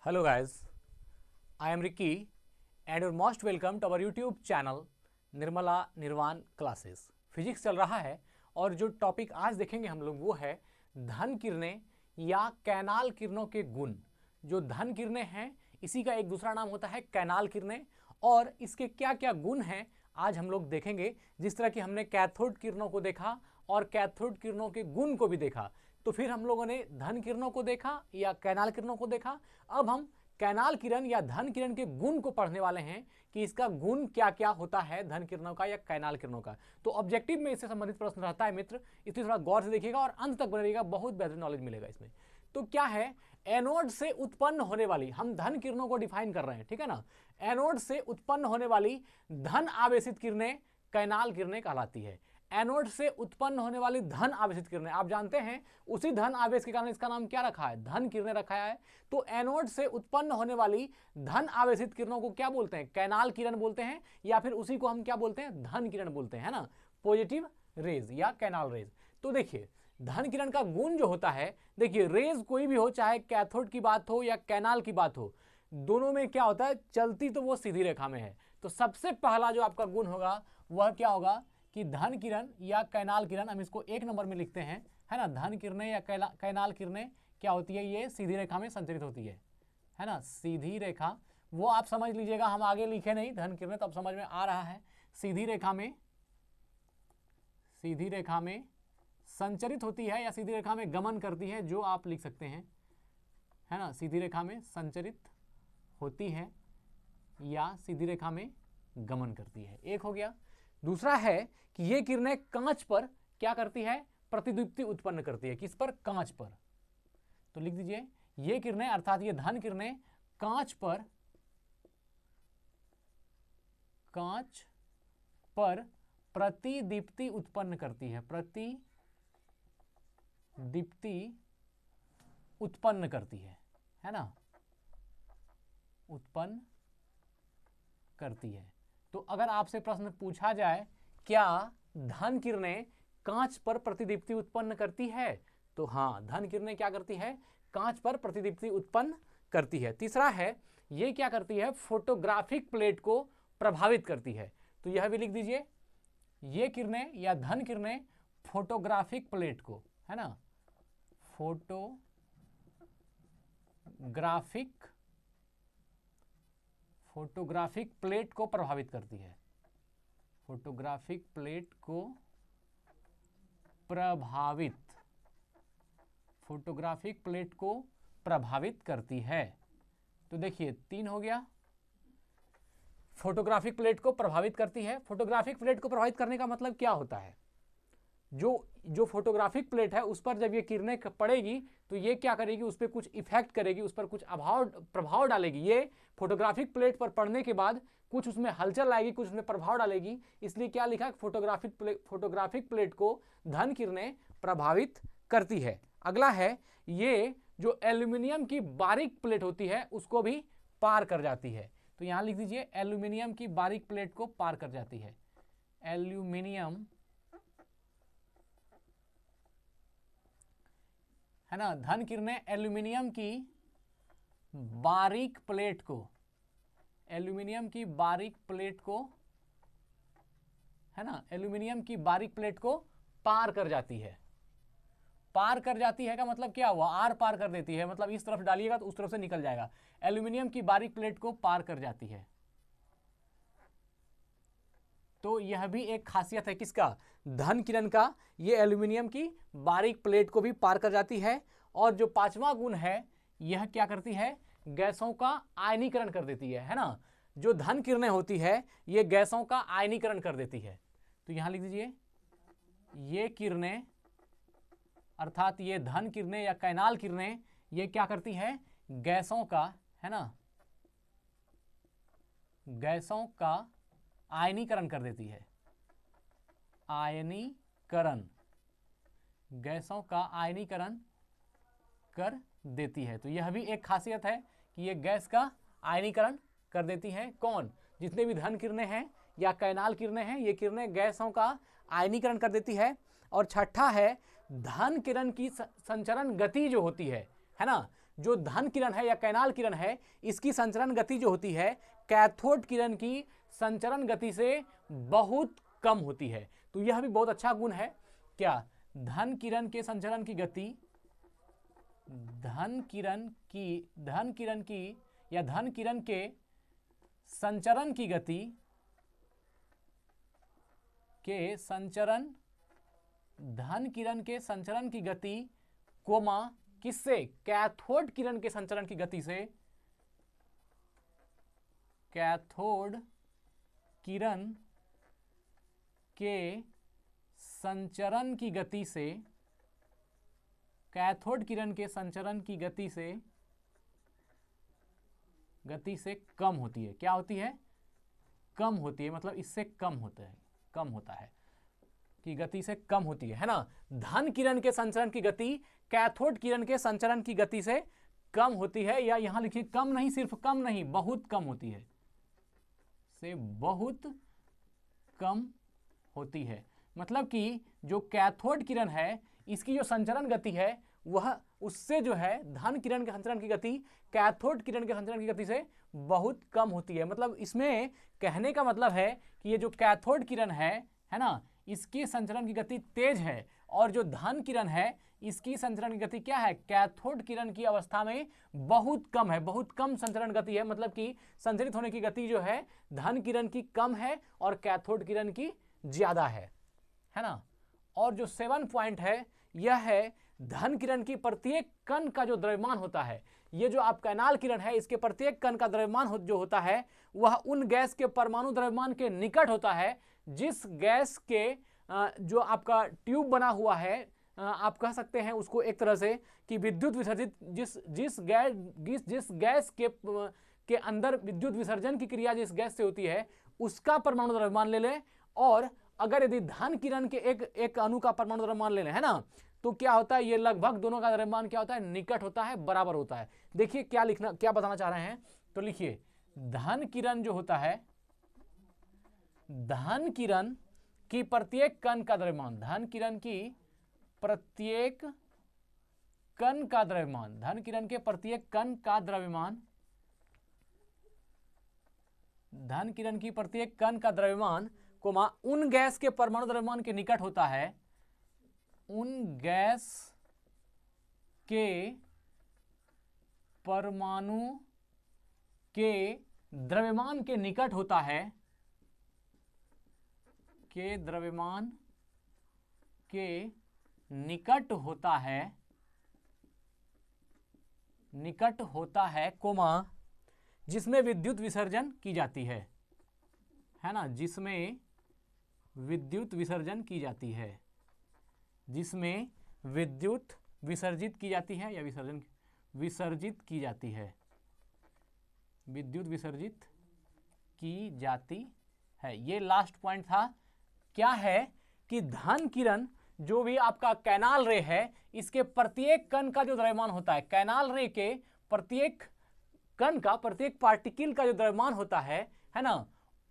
Hello guys, I am Ricky and you're most welcome to our YouTube channel Nirmala निर्वाण classes. Physics चल रहा है और जो टॉपिक आज देखेंगे हम लोग वो है धन किरणें या कैनाल किरणों के गुण। जो धन किरणें हैं इसी का एक दूसरा नाम होता है कैनाल किरणें और इसके क्या क्या गुण हैं आज हम लोग देखेंगे। जिस तरह की हमने कैथोड किरणों को देखा और कैथोड किरणों के गुण को भी देखा, तो फिर हम लोगों ने धन किरणों को देखा या कैनाल किरणों को देखा। अब हम कैनाल किरण या धन किरण के गुण को पढ़ने वाले हैं कि इसका गुण क्या क्या होता है धन किरणों का या कैनाल किरणों का। तो ऑब्जेक्टिव में इससे संबंधित प्रश्न रहता है मित्र, इसलिए थोड़ा गौर से देखिएगा और अंत तक बने रहिएगा, बहुत बेहतर नॉलेज मिलेगा इसमें। तो क्या है, एनोड से उत्पन्न होने वाली, हम धन किरणों को डिफाइन कर रहे हैं, ठीक है ना। एनोड से उत्पन्न होने वाली धन आवेशित किरणें कैनाल किरणें कहलाती है। एनोड से उत्पन्न होने वाली धन आवेशित किरणें, आप जानते हैं उसी धन आवेश के कारण इसका नाम क्या रखा है, धन किरणें रखा है। तो एनोड से उत्पन्न होने वाली धन आवेशित किरणों को क्या बोलते हैं, कैनाल किरण बोलते हैं, या फिर उसी को हम क्या बोलते हैं, धन किरण बोलते हैं ना, पॉजिटिव रेज या कैनाल रेज। तो देखिए धन किरण का गुण जो होता है, देखिए रेज कोई भी हो, चाहे कैथोड की बात हो या कैनाल की बात हो, दोनों में क्या होता है, चलती तो वो सीधी रेखा में है। तो सबसे पहला जो आपका गुण होगा वह क्या होगा कि धन किरण या कैनाल किरण, हम इसको एक नंबर में लिखते हैं, है ना। धन किरणें या कैनाल किरणें क्या होती है, ये सीधी रेखा में संचरित होती है ना। सीधी रेखा वो आप समझ लीजिएगा, हम आगे लिखे नहीं धन किरणें, तो अब समझ में आ रहा है। सीधी रेखा में संचरित होती है या सीधी रेखा में गमन करती है, जो आप लिख सकते हैं, है ना। सीधी रेखा में संचरित होती है या सीधी रेखा में गमन करती है, एक हो गया। दूसरा है कि ये किरणें कांच पर क्या करती है, प्रतिदीप्ति उत्पन्न करती है। किस पर, कांच पर। तो लिख दीजिए ये किरणें अर्थात ये धन किरणें कांच पर प्रतिदीप्ति उत्पन्न करती है, प्रतिदीप्ति उत्पन्न करती है ना, उत्पन्न करती है। तो अगर आपसे प्रश्न पूछा जाए क्या धन किरणें कांच पर प्रतिदीप्ति उत्पन्न करती है, तो हाँ, धन किरणें क्या करती है, कांच पर प्रतिदीप्ति उत्पन्न करती है। तीसरा है ये क्या करती है, फोटोग्राफिक प्लेट को प्रभावित करती है। तो यह भी लिख दीजिए, ये किरणें या धन किरणें फोटोग्राफिक प्लेट को, है ना, फोटोग्राफिक प्लेट को प्रभावित करती है। फोटोग्राफिक प्लेट को प्रभावित करती है। तो देखिए 3 हो गया, फोटोग्राफिक प्लेट को प्रभावित करती है। फोटोग्राफिक प्लेट को प्रभावित करने का मतलब क्या होता है, जो फोटोग्राफिक प्लेट है उस पर जब ये किरणें पड़ेगी तो ये क्या करेगी, उस पर कुछ इफेक्ट करेगी, उस पर कुछ प्रभाव डालेगी। ये फोटोग्राफिक प्लेट पर पड़ने के बाद कुछ उसमें हलचल आएगी, कुछ उसमें प्रभाव डालेगी, इसलिए क्या लिखा, फोटोग्राफिक प्लेट को धन किरणें प्रभावित करती है। अगला है ये जो एल्यूमिनियम की बारीक प्लेट होती है उसको भी पार कर जाती है। तो यहां लिख दीजिए एल्यूमिनियम की बारीक प्लेट को पार कर जाती है। एल्यूमिनियम, है ना, धन किरणें एल्यूमिनियम की बारीक प्लेट को, है ना, एल्यूमिनियम की बारीक प्लेट को पार कर जाती है। पार कर जाती है का मतलब क्या हुआ, आर पार कर देती है, मतलब इस तरफ डालिएगा तो उस तरफ से निकल जाएगा। एल्यूमिनियम की बारीक प्लेट को पार कर जाती है। तो यह भी एक खासियत है किसका, धन किरण का, ये एल्यूमिनियम की बारीक प्लेट को भी पार कर जाती है। और जो 5वां गुण है, यह क्या करती है, गैसों का आयनीकरण कर देती है ना। जो धन किरणें होती है ये गैसों का आयनीकरण कर देती है। तो यहां लिख दीजिए ये किरणें अर्थात ये धन किरणें या कैनाल किरणें ये क्या करती है, गैसों का, है ना, गैसों का आयनीकरण कर देती है। आयनीकरण, गैसों का आयनीकरण कर देती है। तो यह भी एक खासियत है कि ये गैस का आयनीकरण कर देती है। कौन, जितने भी धन किरणें हैं या कैनाल किरणें हैं, ये किरणें गैसों का आयनीकरण कर देती है। और छठा है धन किरण की संचरण गति जो होती है ना, जो धन किरण है या कैनाल किरण है, इसकी संचरण गति जो होती है कैथोड किरण की संचरण गति से बहुत कम होती है। तो यह भी बहुत अच्छा गुण है। क्या? धन किरण के संचरण की गति, धन किरण की या धन किरण के संचरण की गति के संचरण, धन किरण के संचरण की गति कोमा किससे? कैथोड किरण के संचरण की गति से, कैथोड किरण के संचरण की गति से, कैथोड किरण के संचरण की गति से कम होती है। क्या होती है? कम होती है, मतलब इससे कम होता है कि गति से कम होती है ना। धन किरण के संचरण की गति कैथोड किरण के संचरण की गति से कम होती है, या यहां लिखिए कम नहीं, सिर्फ कम नहीं, बहुत कम होती है, से बहुत कम होती है। मतलब कि जो कैथोड किरण है इसकी जो संचरण गति है वह उससे जो है धन किरण के संचरण की गति कैथोड किरण के संचरण की गति से बहुत कम होती है। मतलब इसमें कहने का मतलब है कि ये जो कैथोड किरण है ना, इसकी संचरण की गति तेज है, और जो धन किरण है इसकी संचरण की गति क्या है? कैथोड किरण की अवस्था में बहुत कम है, बहुत कम संचरण गति है। मतलब कि संचरित होने की गति जो है धन किरण की कम है और कैथोड किरण की ज्यादा है ना। और जो 7 पॉइंट है यह है धन किरण की प्रत्येक कण का जो द्रव्यमान होता है, ये जो आप कैनाल किरण है इसके प्रत्येक कण का द्रव्यमान जो होता है वह उन गैस के परमाणु द्रव्यमान के निकट होता है जिस गैस के जो आपका ट्यूब बना हुआ है, आप कह सकते हैं उसको एक तरह से कि विद्युत विसर्जित जिस गैस के अंदर विद्युत विसर्जन की क्रिया जिस गैस से होती है उसका परमाणु द्रव्यमान ले लें, और अगर यदि धन किरण के एक अणु का परमाणु द्रव्यमान ले लें है ना, तो क्या होता है? ये लगभग दोनों का द्रव्यमान क्या होता है? निकट होता है, बराबर होता है। देखिए क्या बताना चाह रहे हैं, तो लिखिए धन किरण जो होता है, धन किरण की प्रत्येक कण का द्रव्यमान, धन किरण की प्रत्येक कण का द्रव्यमान, धन किरण के प्रत्येक कण का द्रव्यमान, धन किरण की प्रत्येक कण का द्रव्यमान कोमा उन गैस के परमाणु द्रव्यमान के निकट होता है, उन गैस के परमाणु के द्रव्यमान के निकट होता है, के द्रव्यमान के निकट होता है कोमा जिसमें विद्युत विसर्जन की जाती है ना, जिसमें विद्युत विसर्जन की जाती है, जिसमें विद्युत विसर्जित की जाती है या विसर्जित की जाती है, विद्युत विसर्जित की जाती है। ये लास्ट पॉइंट था। क्या है कि धन किरण जो भी आपका कैनाल रे है इसके प्रत्येक कण का जो द्रव्यमान होता है, कैनाल रे के प्रत्येक कण का, प्रत्येक पार्टिकल का जो द्रव्यमान होता है ना,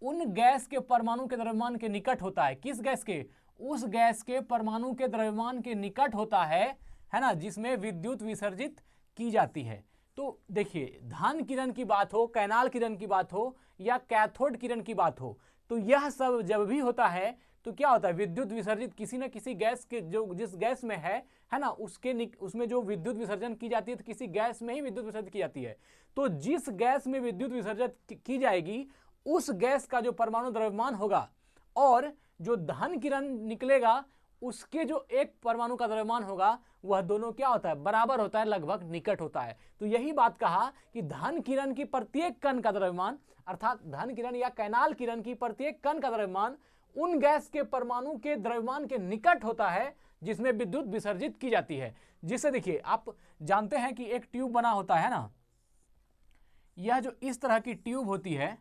उन गैस के परमाणु के द्रव्यमान के निकट होता है। किस गैस के? उस गैस के परमाणु के द्रव्यमान के निकट होता है ना, जिसमें विद्युत विसर्जित की जाती है। तो देखिए धन किरण की बात हो, कैनाल किरण की बात हो या कैथोड किरण की बात हो, तो यह सब जब भी होता है तो क्या होता है? विद्युत विसर्जित किसी न किसी गैस के जो जिस गैस में है ना, उसमें जो विद्युत विसर्जन की जाती है तो किसी गैस में ही विद्युत विसर्जित की जाती है। तो जिस गैस में विद्युत विसर्जित की जाएगी उस गैस का जो परमाणु द्रव्यमान होगा और जो धन किरण निकलेगा उसके जो एक परमाणु का द्रव्यमान होगा वह दोनों क्या होता है? बराबर होता है, लगभग निकट होता है। तो यही बात कहा कि धन किरण की प्रत्येक कण का द्रव्यमान, अर्थात धन किरण या कैनाल किरण की प्रत्येक कण का द्रव्यमान उन गैस के परमाणु के द्रव्यमान के निकट होता है जिसमें विद्युत विसर्जित की जाती है। जिससे देखिए आप जानते हैं कि एक ट्यूब बना होता है ना, यह जो इस तरह की ट्यूब होती है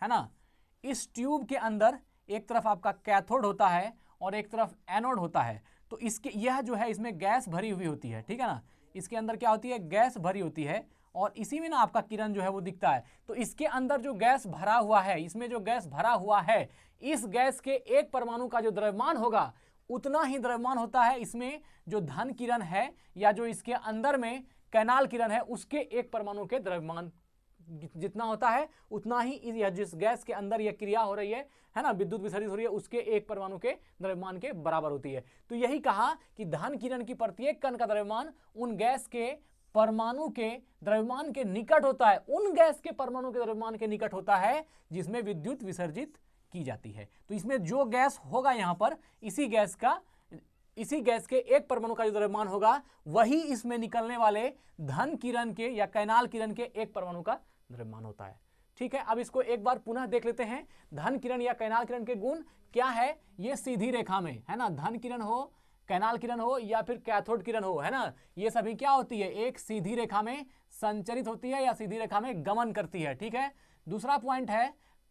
ना, इस ट्यूब के अंदर एक तरफ आपका कैथोड होता है और एक तरफ एनोड होता है। तो इसके यह जो है इसमें गैस भरी हुई होती है, ठीक है ना, इसके अंदर क्या होती है? गैस भरी होती है और इसी में ना आपका किरण जो है वो दिखता है। तो इसके अंदर जो गैस भरा हुआ है, इसमें जो गैस भरा हुआ है, इस गैस के एक परमाणु का जो द्रव्यमान होगा उतना ही द्रव्यमान होता है इसमें जो धन किरण है या जो इसके अंदर में कैनाल किरण है उसके एक परमाणु के द्रव्यमान जितना होता है उतना ही यह जिस गैस के अंदर यह क्रिया हो रही है ना, विद्युत विसर्जित हो रही है, उसके एक परमाणु के द्रव्यमान के बराबर होती है। तो यही कहा कि धन किरण की प्रत्येक कण का द्रव्यमान उन गैस के परमाणु के द्रव्यमान के निकट होता है, उन गैस के परमाणु के द्रव्यमान के निकट होता है जिसमें विद्युत विसर्जित की जाती है। तो इसमें जो गैस होगा यहां पर, इसी गैस के एक परमाणु का जो द्रव्यमान होगा वही इसमें निकलने वाले धन किरण के या कैनाल किरण के एक परमाणु का द्रव्यमान होता है। ठीक है, अब इसको एक बार पुनः देख लेते हैं। धन किरण या कैनाल किरण के गुण क्या है? ये सीधी रेखा में है ना, धन किरण हो, कैनाल किरण हो या फिर कैथोड किरण हो, है ना, ये सभी क्या होती है? एक सीधी रेखा में संचरित होती है या सीधी रेखा में गमन करती है। ठीक है, दूसरा पॉइंट है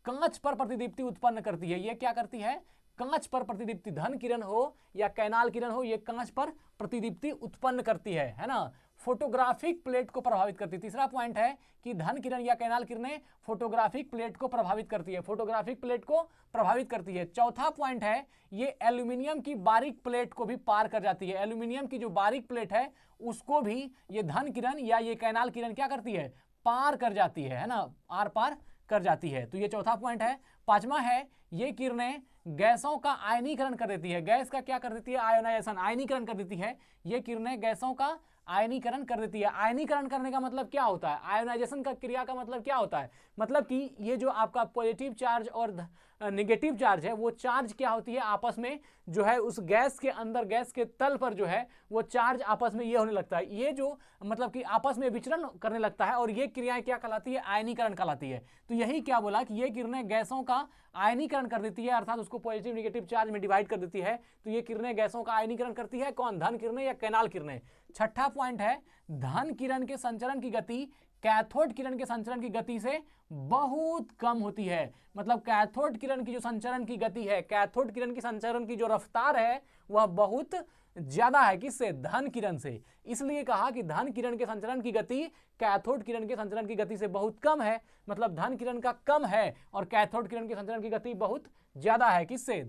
कांच पर प्रतिदीप्ति उत्पन्न करती है। ये क्या करती है? कांच पर प्रतिदीप्ति, धन किरण हो या कैनाल किरण हो, ये कांच पर प्रतिदीप्ति उत्पन्न करती है ना, फोटोग्राफिक प्लेट को प्रभावित करती है। तीसरा पॉइंट है कि धन किरण या कैनाल किरणें फोटोग्राफिक प्लेट को प्रभावित करती है, फोटोग्राफिक प्लेट को प्रभावित करती है। चौथा पॉइंट है ये एल्यूमिनियम की बारीक प्लेट को भी पार कर जाती है, एल्यूमिनियम की जो बारीक प्लेट है उसको भी ये धन किरण या ये कैनाल किरण क्या करती है? पार कर जाती है ना, आर पार कर जाती है। तो ये चौथा पॉइंट है। पांचवा है ये किरणें गैसों का आयनीकरण कर देती है, गैस का क्या कर देती है? आयोनाइजेशन, आयनीकरण कर देती है। ये किरणें गैसों का आयनीकरण कर देती है। आयनीकरण करने का मतलब क्या होता है? आयोनाइजेशन का क्रिया का मतलब क्या होता है? मतलब कि ये जो आपका पॉजिटिव चार्ज और नेगेटिव चार्ज है वो चार्ज क्या होती है? आपस में जो है उस गैस के अंदर, गैस के तल पर जो है वो चार्ज आपस में ये होने लगता है, ये जो मतलब कि आपस में विचरण करने लगता है और ये क्रियाएं क्या कहलाती है? आयनीकरण कहलाती है। तो यही क्या बोला कि ये किरणें गैसों का आयनीकरण कर देती है, अर्थात उसको पॉजिटिव नेगेटिव चार्ज में डिवाइड कर देती है। तो ये किरणें गैसों का आयनीकरण करती है। कौन? धन किरणें या कैनाल किरणें। छठा पॉइंट है धन किरण के संचरण की गति कैथोड किरण के संचरण की गति से बहुत कम होती है। मतलब कैथोड किरण की जो संचरण की गति है, कैथोड किरण की संचरण की जो रफ्तार है वह बहुत ज्यादा है। किससे? धन किरण से। इसलिए कहा कि धन किरण के संचरण की गति कैथोड किरण के संचरण की गति से बहुत कम है। मतलब धन किरण का कम है और कैथोड किरण के संचरण की गति बहुत ज्यादा है। किससे?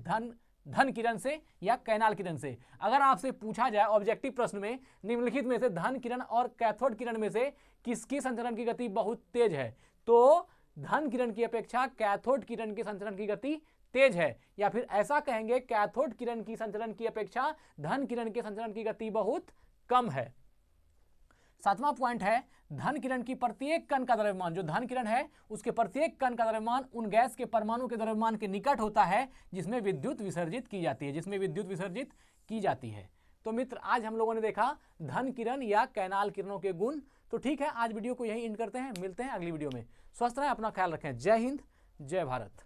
धन किरण से या कैनाल किरण से। अगर आपसे पूछा जाए ऑब्जेक्टिव प्रश्न में निम्नलिखित में से धन किरण और कैथोड किरण में से किसकी संचरण की गति बहुत तेज है, तो धन किरण की अपेक्षा कैथोड किरण के संचरण की गति तेज है। या फिर ऐसा कहेंगे कैथोड किरण की संचरण की अपेक्षा धन किरण के संचरण की गति बहुत कम है। सातवां पॉइंट है धन किरण की प्रत्येक कण का द्रव्यमान, जो धन किरण है उसके प्रत्येक कण का द्रव्यमान उन गैस के परमाणु के द्रव्यमान के निकट होता है जिसमें विद्युत विसर्जित की जाती है, जिसमें विद्युत विसर्जित की जाती है। तो मित्र आज हम लोगों ने देखा धन किरण या कैनाल किरणों के गुण। तो ठीक है, आज वीडियो को यहीं एंड करते हैं, मिलते हैं अगली वीडियो में। स्वस्थ रहें, अपना ख्याल रखें। जय हिंद, जय भारत।